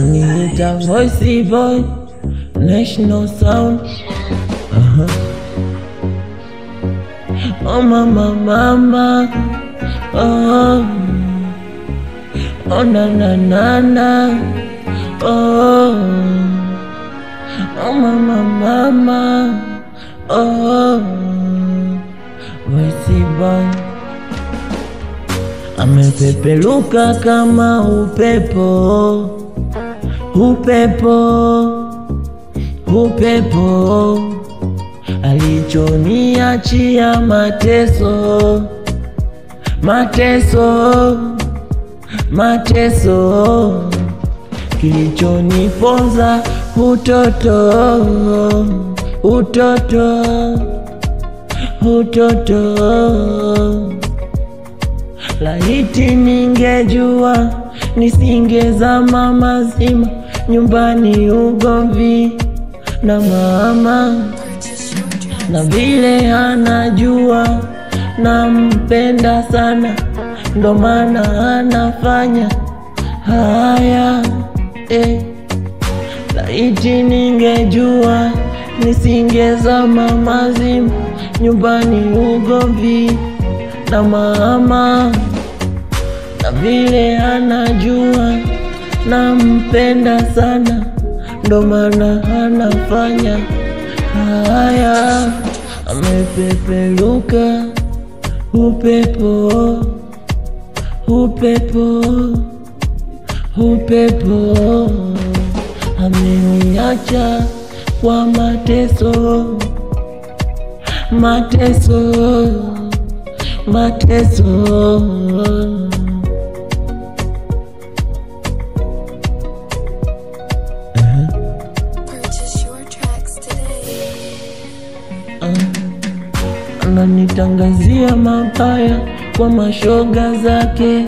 Ananiita Voice Boy, National Sound. Oh mama, mama, oh, oh na na na na, oh, oh mama, mama, oh, Voice Boy. Amepeperuka kama upepo, upepo, upepo, alichoniachia mateso, mateso, mateso, kilichoniponza utoto, utoto, utoto. Laiti ningejua nisingezama mazima nyumbani ugomvi na mama, na vile anajua nampenda sana, ndo maana anafanya haya. Laiti ningejua nisingezama mazima nyumbani ugomvi na mama, na vile anajua nampenda sana, ndo maana anafanya haya. Amepeperuka upepo, upepo, upepo, ameniacha kwa mateso, mateso, mateso. Ananitangazia mabaya kwa mashoga zake,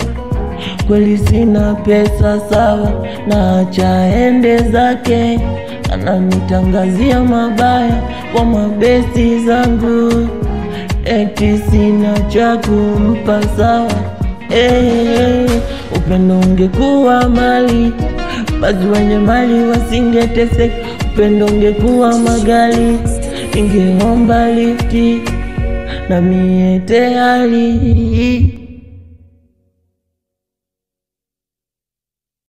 kweli sina pesa sawa, na acha ende zake. Ananitangazia mabaya kwa mabesti zangu, eti sina cha kumpa sawa. Upendo ungekuwa mali, basi wenye mali wasingeteseka. Upendo ungekuwa magari, ningeomba lifti na mie tayari.